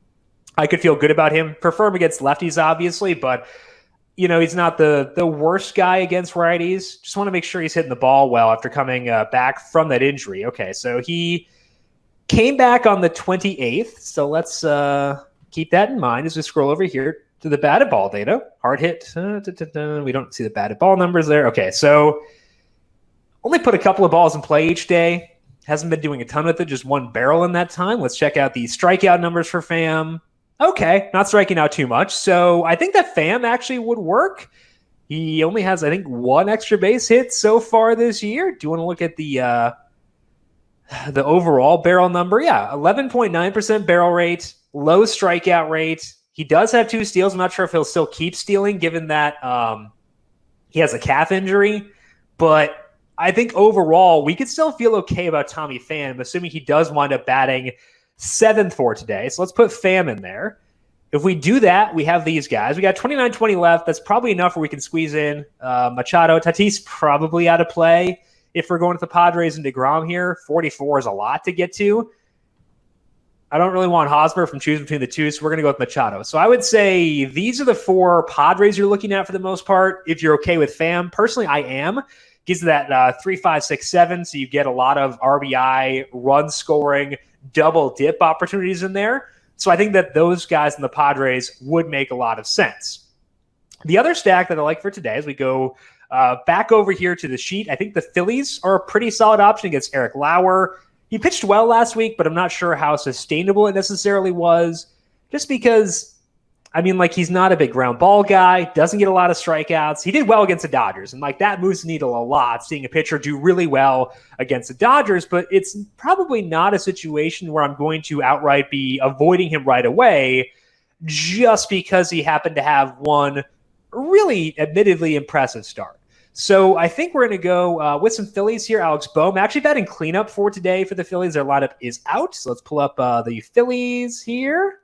I could feel good about him. Prefer him against lefties, obviously, but he's not the worst guy against righties. Just want to make sure he's hitting the ball well after coming back from that injury. Okay, so he came back on the 28th. So let's keep that in mind as we scroll over here to the batted ball data. Hard hit. We don't see the batted ball numbers there. Okay, so only put a couple of balls in play each day. Hasn't been doing a ton with it, just one barrel in that time. Let's check out the strikeout numbers for Pham. Okay, not striking out too much. So I think that Pham actually would work. He only has, I think, one extra base hit so far this year. Do you want to look at the overall barrel number? Yeah, 11.9% barrel rate, low strikeout rate. He does have 2 steals. I'm not sure if he'll still keep stealing given that he has a calf injury. But I think overall, we could still feel okay about Tommy Pham, assuming he does wind up batting 7th for today. So let's put Pham in there. If we do that, we have these guys. We got 29-20 left. That's probably enough where we can squeeze in Machado. Tatis probably out of play if we're going to the Padres and DeGrom here. 44 is a lot to get to. I don't really want Hosmer from choosing between the two, so we're going to go with Machado. So I would say these are the 4 Padres you're looking at for the most part. If you're okay with Pham, personally, I am. Gives you that 3, 5, 6, 7, so you get a lot of RBI, run scoring, double dip opportunities in there. So I think that those guys in the Padres would make a lot of sense. The other stack that I like for today as we go back over here to the sheet, I think the Phillies are a pretty solid option against Eric Lauer. He pitched well last week, but I'm not sure how sustainable it necessarily was, just because he's not a big ground ball guy, doesn't get a lot of strikeouts. He did well against the Dodgers, and that moves the needle a lot, seeing a pitcher do really well against the Dodgers, but it's probably not a situation where I'm going to outright be avoiding him right away just because he happened to have one really admittedly impressive start. So I think we're going to go with some Phillies here. Alex Bohm actually batting cleanup for today for the Phillies. Their lineup is out, so let's pull up the Phillies here.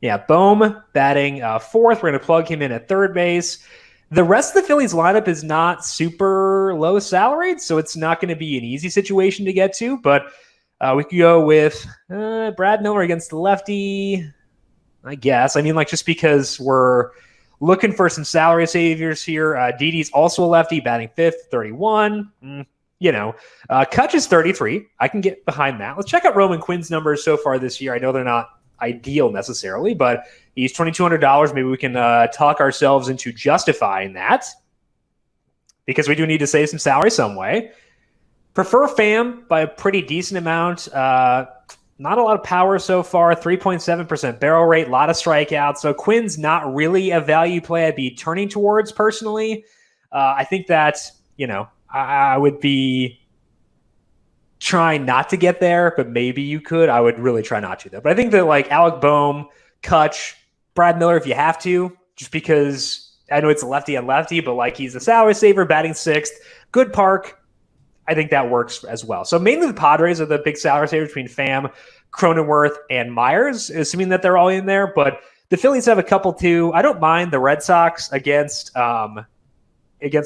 Yeah, Bohm batting 4th. We're going to plug him in at third base. The rest of the Phillies lineup is not super low salaried, so it's not going to be an easy situation to get to. But we could go with Brad Miller against the lefty, I guess. Just because we're looking for some salary saviors here. Didi's also a lefty, batting 5th, 31. Kutch is 33. I can get behind that. Let's check out Roman Quinn's numbers so far this year. I know they're not ideal necessarily, but he's $2,200. Maybe we can talk ourselves into justifying that because we do need to save some salary some way. Prefer Pham by a pretty decent amount. Not a lot of power so far, 3.7% barrel rate, a lot of strikeouts. So Quinn's not really a value play I'd be turning towards personally. I think that, I would be trying not to get there, but maybe you could. I would really try not to, though. But I think that like Alec Boehm, Kutch, Brad Miller, if you have to, just because I know it's a lefty on lefty, but like he's a salary saver, batting sixth, good park. I think that works as well. So mainly the Padres are the big salary savers between Pham, Cronenworth, and Myers, assuming that they're all in there. But the Phillies have a couple too. I don't mind the Red Sox against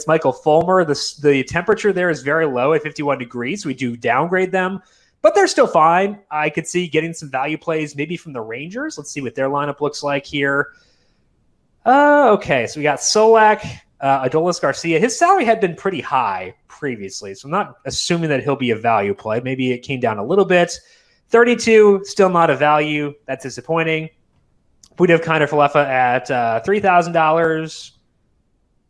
Michael Fulmer. The temperature there is very low at 51 degrees. So we do downgrade them, but they're still fine. I could see getting some value plays maybe from the Rangers. Let's see what their lineup looks like here. Okay, so we got Solak, Adolis Garcia. His salary had been pretty high previously, so I'm not assuming that he'll be a value play. Maybe it came down a little bit. 32, still not a value. That's disappointing. We'd have Kiner Falefa at $3,000.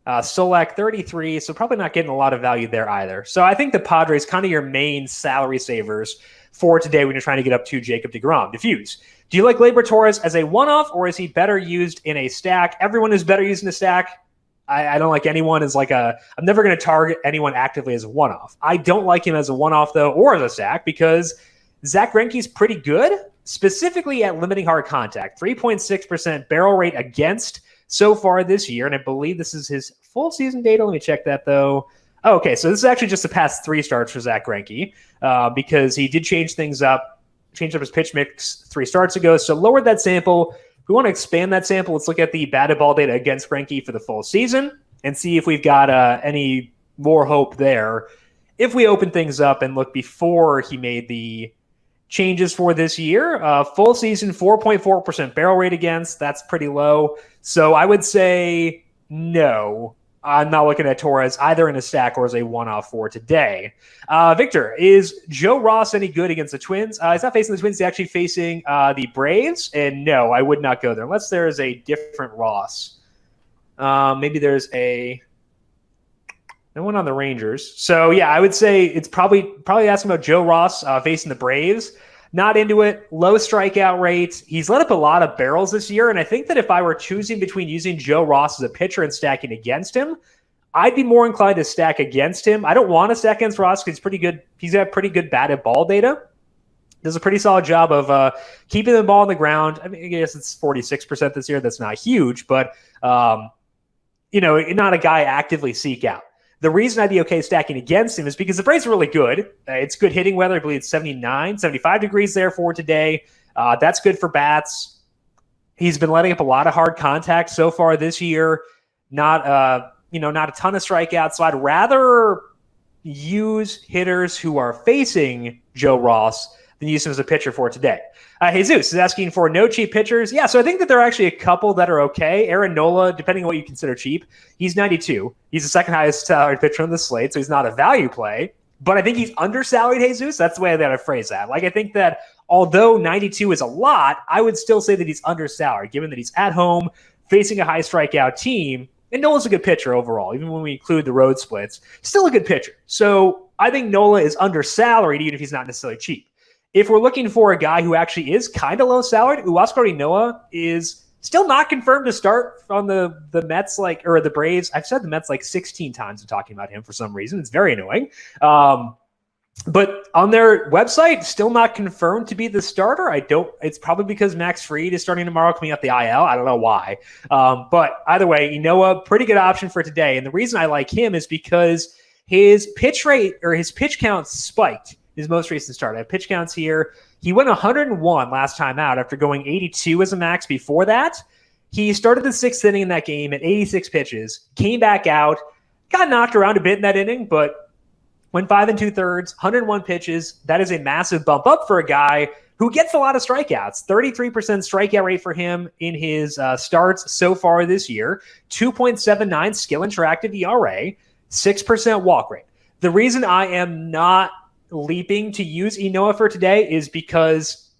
Solak 33, so probably not getting a lot of value there either. So I think the Padres kind of your main salary savers for today when you're trying to get up to Jacob deGrom. Diffuse. Do you like Gleyber Torres as a one-off, or is he better used in a stack? Everyone is better used in a stack. I don't like anyone as like I'm never going to target anyone actively as a one-off. I don't like him as a one-off, though, or as a stack, because Zach Greinke's pretty good, specifically at limiting hard contact. 3.6% barrel rate against so far this year, and I believe this is his full season data. Let me check that, though. Oh, okay, so this is actually just the past 3 starts for Zach Greinke, because he did change things up, changed up his pitch mix 3 starts ago, so lowered that sample. If we want to expand that sample, let's look at the batted ball data against Greinke for the full season and see if we've got any more hope there. If we open things up and look before he made the changes for this year, full season 4.4% barrel rate against, that's pretty low. So I would say no. I'm not looking at Torres either in a stack or as a one-off for today. Victor, is Joe Ross any good against the Twins? He's not facing the Twins. He's actually facing the Braves. And no, I would not go there unless there is a different Ross. Maybe there's no one on the Rangers. So, yeah, I would say it's probably asking about Joe Ross facing the Braves. Not into it. Low strikeout rate. He's let up a lot of barrels this year, and I think that if I were choosing between using Joe Ross as a pitcher and stacking against him, I'd be more inclined to stack against him. I don't want to stack against Ross because he's pretty good. He's got pretty good batted ball data. Does a pretty solid job of keeping the ball on the ground. I mean, I guess it's 46% this year. That's not huge, but not a guy I actively seek out. The reason I'd be okay stacking against him is because the Braves are really good. It's good hitting weather. I believe it's 79, 75 degrees there for today. That's good for bats. He's been letting up a lot of hard contact so far this year. Not a ton of strikeouts. So I'd rather use hitters who are facing Joe Ross than use him as a pitcher for today. Jesus is asking for no cheap pitchers. Yeah, so I think that there are actually a couple that are okay. Aaron Nola, depending on what you consider cheap, he's 92. He's the second highest salaried pitcher on the slate, so he's not a value play. But I think he's undersalaried, Jesus. That's the way that I phrase that. Like, I think that although 92 is a lot, I would still say that he's undersalaried, given that he's at home, facing a high strikeout team. And Nola's a good pitcher overall, even when we include the road splits. Still a good pitcher. So I think Nola is undersalaried, even if he's not necessarily cheap. If we're looking for a guy who actually is kind of low salaried, Huascar Ynoa is still not confirmed to start on the Mets, or the Braves. I've said the Mets like 16 times in talking about him for some reason. It's very annoying. But on their website, still not confirmed to be the starter. It's probably because Max Fried is starting tomorrow coming up the IL. I don't know why. But either way, Ynoa, pretty good option for today. And the reason I like him is because his pitch rate or his pitch count spiked. His most recent start. I have pitch counts here. He went 101 last time out after going 82 as a max before that. He started the 6th inning in that game at 86 pitches, came back out, got knocked around a bit in that inning, but went 5 2/3, 101 pitches. That is a massive bump up for a guy who gets a lot of strikeouts. 33% strikeout rate for him in his starts so far this year. 2.79 skill interactive ERA, 6% walk rate. The reason I am not leaping to use Ynoa for today is because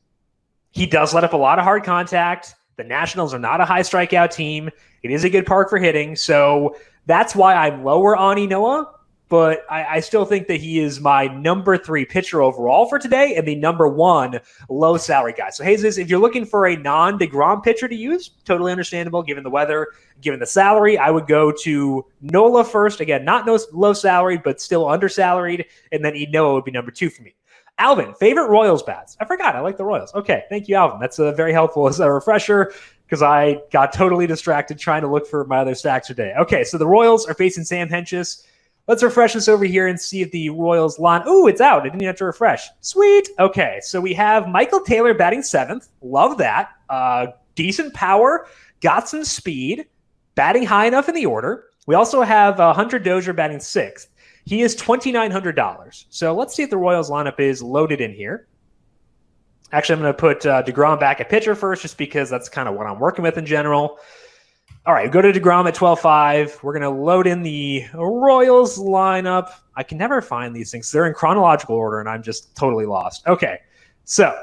he does let up a lot of hard contact. The Nationals are not a high strikeout team. It is a good park for hitting. So that's why I'm lower on Ynoa, but I still think that he is my number 3 pitcher overall for today and the number 1 low salary guy. So Jesus, if you're looking for a non-DeGrom pitcher to use, totally understandable given the weather, given the salary, I would go to Nola first. Again, not low salary, but still undersalaried. And then Ynoa would be number 2 for me. Alvin, favorite Royals bats? I forgot. I like the Royals. Okay, thank you, Alvin. That's very helpful as a refresher because I got totally distracted trying to look for my other stacks today. Okay, so the Royals are facing Sam Hentges. Let's refresh this over here and see if the Royals line. Ooh, it's out. I didn't have to refresh. Sweet. Okay, so we have Michael Taylor batting 7th. Love that. Decent power. Got some speed. Batting high enough in the order. We also have Hunter Dozier batting 6th. He is $2,900. So let's see if the Royals lineup is loaded in here. Actually, I'm going to put DeGrom back at pitcher first just because that's kind of what I'm working with in general. All right, go to DeGrom at 12.5. We're going to load in the Royals lineup. I can never find these things. They're in chronological order, and I'm just totally lost. Okay, so,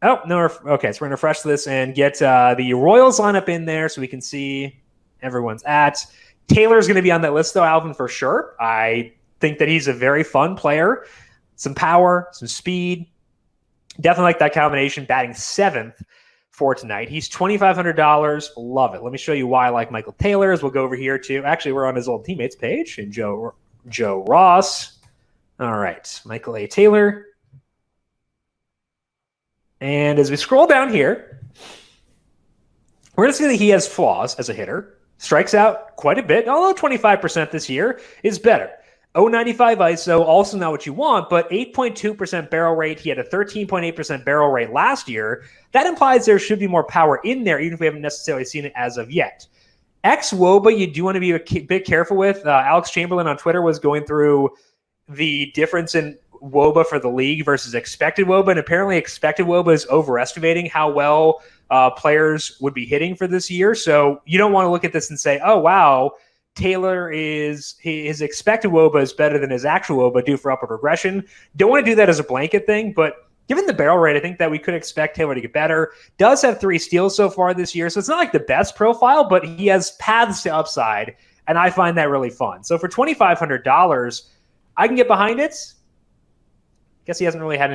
so we're going to refresh this and get the Royals lineup in there so we can see everyone's at. Taylor's going to be on that list, though, Alvin, for sure. I think that he's a very fun player. Some power, some speed. Definitely like that combination, batting 7th. For tonight. He's $2,500. Love it. Let me show you why I like Michael Taylor as we'll go over here too. Actually, we're on his old teammates page and Joe Ross. All right. Michael A. Taylor. And as we scroll down here, we're going to see that he has flaws as a hitter. Strikes out quite a bit, although 25% this year is better. 0.95 ISO, also not what you want, but 8.2% barrel rate. He had a 13.8% barrel rate last year. That implies there should be more power in there, even if we haven't necessarily seen it as of yet. X-Woba, you do want to be a bit careful with. Alex Chamberlain on Twitter was going through the difference in WOBA for the league versus expected WOBA, and apparently expected WOBA is overestimating how well players would be hitting for this year. So you don't want to look at this and say, oh, wow, Taylor his expected WOBA is better than his actual WOBA due for upward regression. Don't want to do that as a blanket thing, but given the barrel rate, I think that we could expect Taylor to get better. Does have 3 steals so far this year, so it's not like the best profile, but he has paths to upside, and I find that really fun. So for $2,500, I can get behind it. Guess he hasn't really had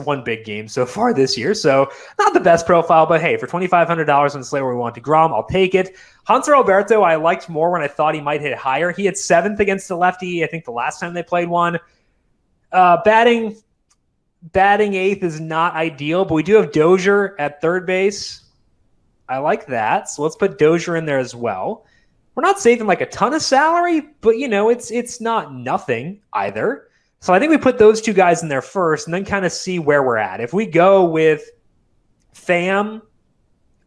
one big game so far this year, so not the best profile, but hey, for $2,500 on the slate where we want DeGrom, I'll take it. Hunter Alberto, I liked more when I thought he might hit higher. He hit 7th against the lefty, I think the last time they played one. Batting 8th is not ideal, but we do have Dozier at 3rd base. I like that, so let's put Dozier in there as well. We're not saving like a ton of salary, but it's not nothing either. So I think we put those 2 guys in there first and then kind of see where we're at. If we go with Pham,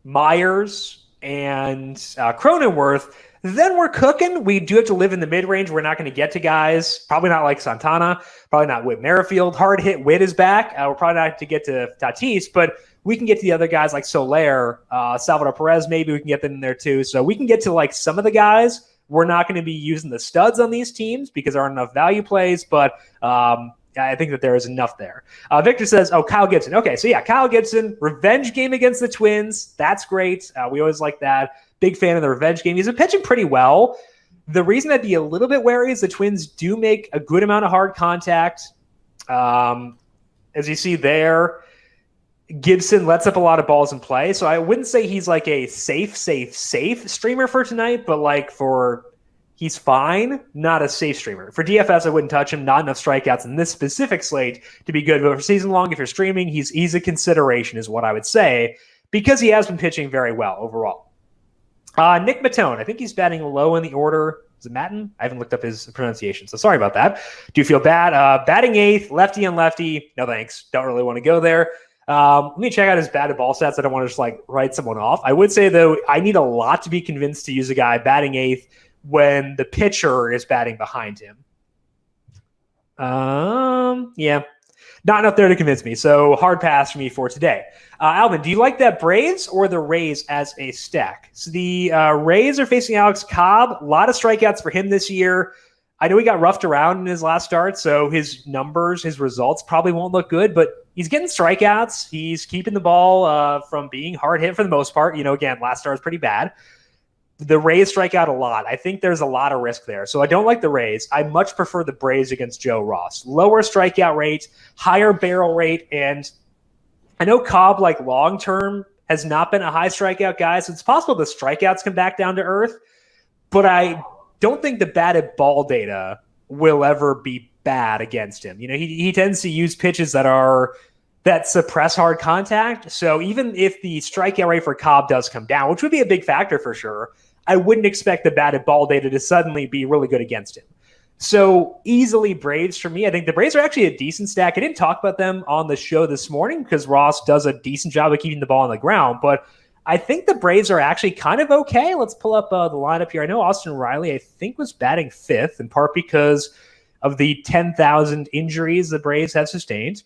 Myers, and Cronenworth, then we're cooking. We do have to live in the mid-range. We're not going to get to guys, probably not like Santana, probably not Whit Merrifield. Hard hit Whit is back. We're probably not to get to Tatis, but we can get to the other guys like Soler, Salvador Perez, maybe we can get them in there too. So we can get to like some of the guys. We're not going to be using the studs on these teams because there aren't enough value plays, but I think that there is enough there. Victor says, Kyle Gibson. Okay, so yeah, Kyle Gibson, revenge game against the Twins. That's great. We always like that. Big fan of the revenge game. He's been pitching pretty well. The reason I'd be a little bit wary is the Twins do make a good amount of hard contact. As you see there, Gibson lets up a lot of balls in play. So I wouldn't say he's like a safe streamer for tonight, but he's fine, not a safe streamer. For DFS, I wouldn't touch him. Not enough strikeouts in this specific slate to be good. But for season long, if you're streaming, he's a consideration is what I would say because he has been pitching very well overall. Nick Matone, I think he's batting low in the order. Is it Matten? I haven't looked up his pronunciation, so sorry about that. Do you feel bad? Batting 8th, lefty on lefty. No thanks. Don't really want to go there. Let me check out his batted ball stats. I don't want to just write someone off. I would say, though, I need a lot to be convinced to use a guy batting 8th when the pitcher is batting behind him. Yeah. Not enough there to convince me, so hard pass for me for today. Alvin, do you like that Braves or the Rays as a stack? So the Rays are facing Alex Cobb. A lot of strikeouts for him this year. I know he got roughed around in his last start, so his numbers, his results probably won't look good, but he's getting strikeouts. He's keeping the ball from being hard hit for the most part. Again, last start was pretty bad. The Rays strike out a lot. I think there's a lot of risk there. So I don't like the Rays. I much prefer the Braves against Joe Ross. Lower strikeout rate, higher barrel rate, and I know Cobb, long-term, has not been a high strikeout guy, so it's possible the strikeouts come back down to earth, but I don't think the batted ball data will ever be bad against him. He tends to use pitches that suppress hard contact. So even if the strikeout rate for Cobb does come down, which would be a big factor for sure, I wouldn't expect the batted ball data to suddenly be really good against him. So easily Braves for me. I think the Braves are actually a decent stack. I didn't talk about them on the show this morning because Ross does a decent job of keeping the ball on the ground, but I think the Braves are actually kind of okay. Let's pull up the lineup here. I know Austin Riley, I think, was batting fifth, in part because of the 10,000 injuries the Braves have sustained.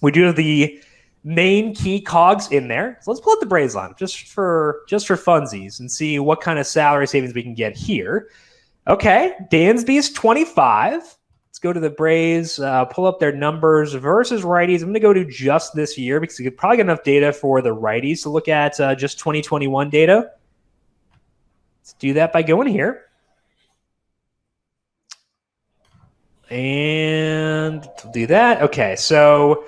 We do have the main key cogs in there. So let's pull up the Braves lineup just for funsies and see what kind of salary savings we can get here. Okay, Dansby's 25. Let's go to the Braves, pull up their numbers versus righties. I'm going to go to just this year because you could probably get enough data for the righties to look at just 2021 data. Let's do that by going here. And do that. Okay, so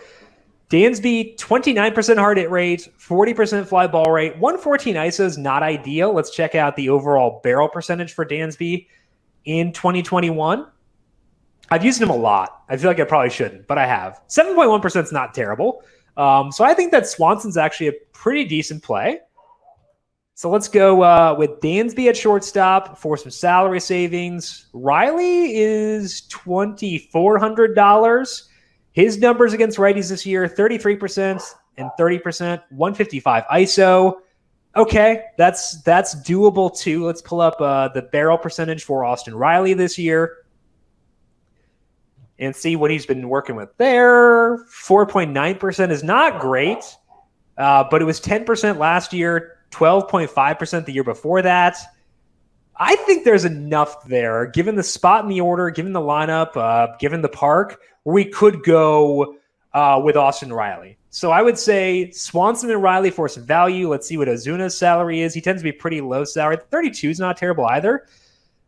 Dansby, 29% hard hit rate, 40% fly ball rate, 114 ISO is not ideal. Let's check out the overall barrel percentage for Dansby in 2021. I've used him a lot. I feel like I probably shouldn't, but I have. 7.1% is not terrible. So I think that Swanson's actually a pretty decent play. So let's go with Dansby at shortstop for some salary savings. Riley is $2,400. His numbers against righties this year, 33% and 30%, 155 ISO. Okay, that's doable too. Let's pull up the barrel percentage for Austin Riley this year and see what he's been working with there. 4.9% is not great, but it was 10% last year, 12.5% the year before that. I think there's enough there, given the spot in the order, given the lineup, given the park, where we could go with Austin Riley. So I would say Swanson and Riley for some value. Let's see what Ozuna's salary is. He tends to be pretty low salary. 32 is not terrible either.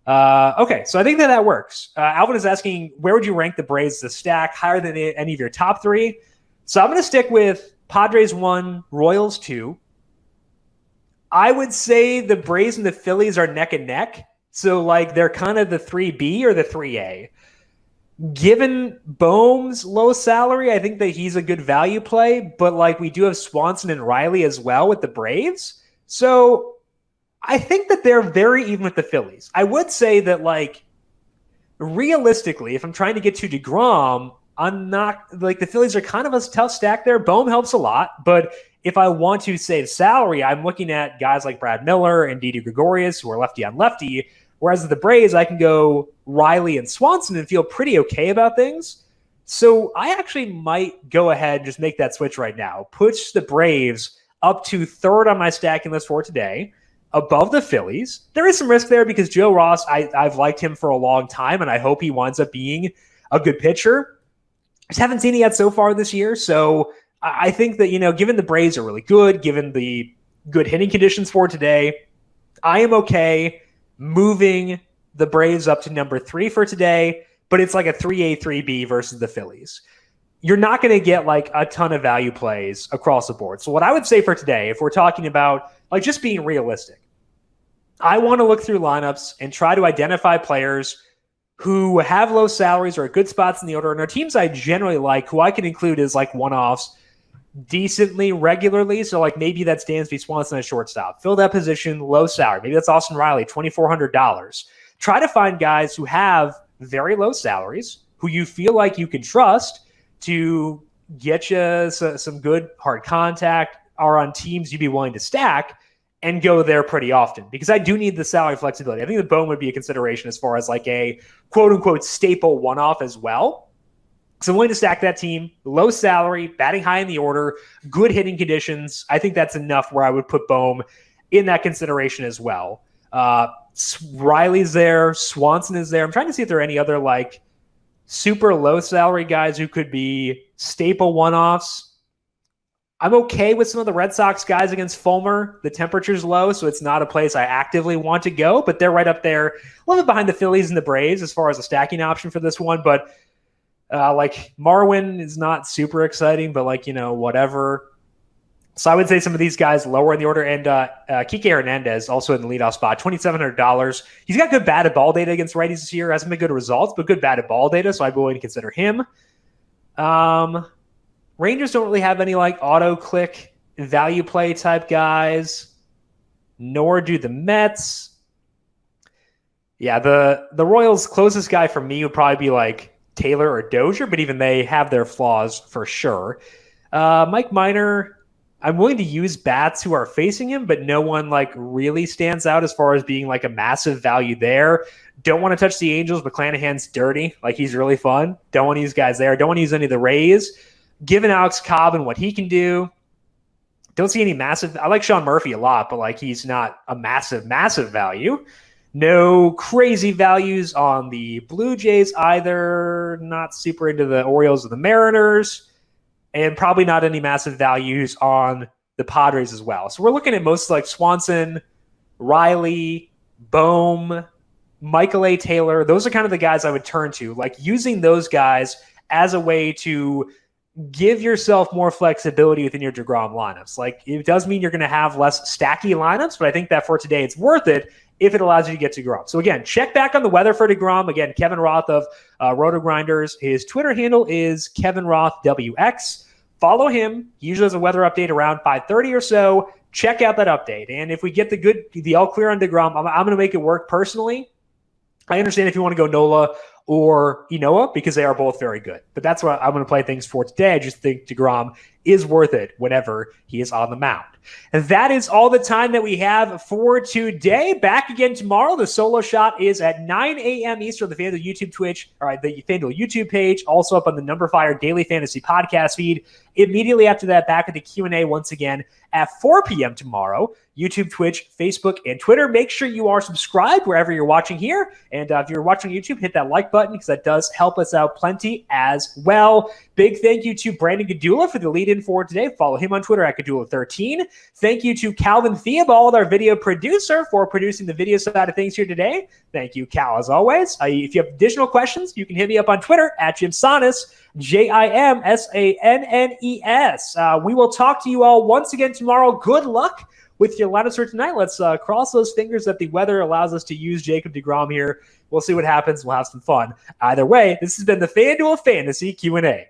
Okay, so I think that works. Alvin is asking, where would you rank the Braves as a stack, higher than any of your top three? So I'm going to stick with Padres 1, Royals 2. I would say the Braves and the Phillies are neck and neck. So like they're kind of the 3B or the 3A. Given Bohm's low salary, I think that he's a good value play, but like we do have Swanson and Riley as well with the Braves. So I think that they're very even with the Phillies. I would say that like realistically, if I'm trying to get to DeGrom, I'm not like the Phillies are kind of a tough stack there. Bohm helps a lot, but if I want to save salary, I'm looking at guys like Brad Miller and Didi Gregorius who are lefty on lefty. Whereas with the Braves, I can go Riley and Swanson and feel pretty okay about things. So I actually might go ahead and just make that switch right now. Push the Braves up to third on my stacking list for today, above the Phillies. There is some risk there because Joe Ross, I've liked him for a long time, and I hope he winds up being a good pitcher. Just haven't seen it yet so far this year. So I think that, given the Braves are really good, given the good hitting conditions for today, I am okay moving the Braves up to number 3 for today, but it's like a 3A, 3B versus the Phillies. You're not going to get like a ton of value plays across the board. So what I would say for today, if we're talking about like just being realistic, I want to look through lineups and try to identify players who have low salaries or good spots in the order, and are teams I generally like, who I can include as like one-offs decently regularly. So like maybe that's Dansby Swanson at shortstop. Fill that position, low salary. Maybe that's Austin Riley, $2,400. Try to find guys who have very low salaries, who you feel like you can trust to get you some good hard contact, are on teams you'd be willing to stack, and go there pretty often. Because I do need the salary flexibility. I think the Bohm would be a consideration as far as like a quote-unquote staple one-off as well. So I'm willing to stack that team, low salary, batting high in the order, good hitting conditions. I think that's enough where I would put Bohm in that consideration as well. Riley's there. Swanson is there. I'm trying to see if there are any other like super low salary guys who could be staple one-offs. I'm okay with some of the Red Sox guys against Fulmer. The temperature's low, so it's not a place I actively want to go, but they're right up there, a little bit behind the Phillies and the Braves as far as a stacking option for this one. But like Marwin is not super exciting, but like, whatever. So I would say some of these guys lower in the order, and Kike Hernandez also in the leadoff spot, $2,700. He's got good batted ball data against righties this year. Hasn't been good results, but good batted ball data, so I'd be willing to consider him. Rangers don't really have any like auto click value play type guys, nor do the Mets. Yeah, the Royals' closest guy for me would probably be like Taylor or Dozier, but even they have their flaws for sure. Mike Minor, I'm willing to use bats who are facing him, but no one like really stands out as far as being like a massive value there. Don't want to touch the Angels, but Clanahan's dirty. Like he's really fun. Don't want to use guys there. Don't want to use any of the Rays. Given Alex Cobb and what he can do, don't see any massive. I like Sean Murphy a lot, but like he's not a massive value. No crazy values on the Blue Jays either. Not super into the Orioles or the Mariners. And probably not any massive values on the Padres as well. So we're looking at most like Swanson, Riley, Bohm, Michael A. Taylor. Those are kind of the guys I would turn to, like using those guys as a way to give yourself more flexibility within your DeGrom lineups. Like it does mean you're going to have less stacky lineups, but I think that for today it's worth it if it allows you to get to DeGrom. So again, check back on the weather for DeGrom. Again, Kevin Roth of Roto Grinders. His Twitter handle is Kevin Roth WX. Follow him. He usually has a weather update around 5:30 or so. Check out that update. And if we get the all clear on DeGrom, I'm going to make it work personally. I understand if you want to go Nola or Inoa because they are both very good. But that's what I'm going to play things for today. I just think DeGrom is worth it whenever he is on the mound. And that is all the time that we have for today. Back again tomorrow. The solo shot is at 9 a.m. Eastern, the FanDuel YouTube the FanDuel YouTube page, also up on the numberFire Daily Fantasy Podcast feed. Immediately after that, back at the Q&A once again at 4 p.m. tomorrow. YouTube, Twitch, Facebook, and Twitter. Make sure you are subscribed wherever you're watching here. And if you're watching YouTube, hit that like button because that does help us out plenty as well. Big thank you to Brandon Gdula for the lead-in for today. Follow him on Twitter at Gdula13. Thank you to Calvin Theobald, our video producer, for producing the video side of things here today. Thank you, Cal, as always. If you have additional questions, you can hit me up on Twitter at JimSannes, JimSannes. We will talk to you all once again tomorrow. Good luck with your lineups for tonight. Let's cross those fingers that the weather allows us to use Jacob deGrom here. We'll see what happens. We'll have some fun. Either way, this has been the FanDuel Fantasy Q&A.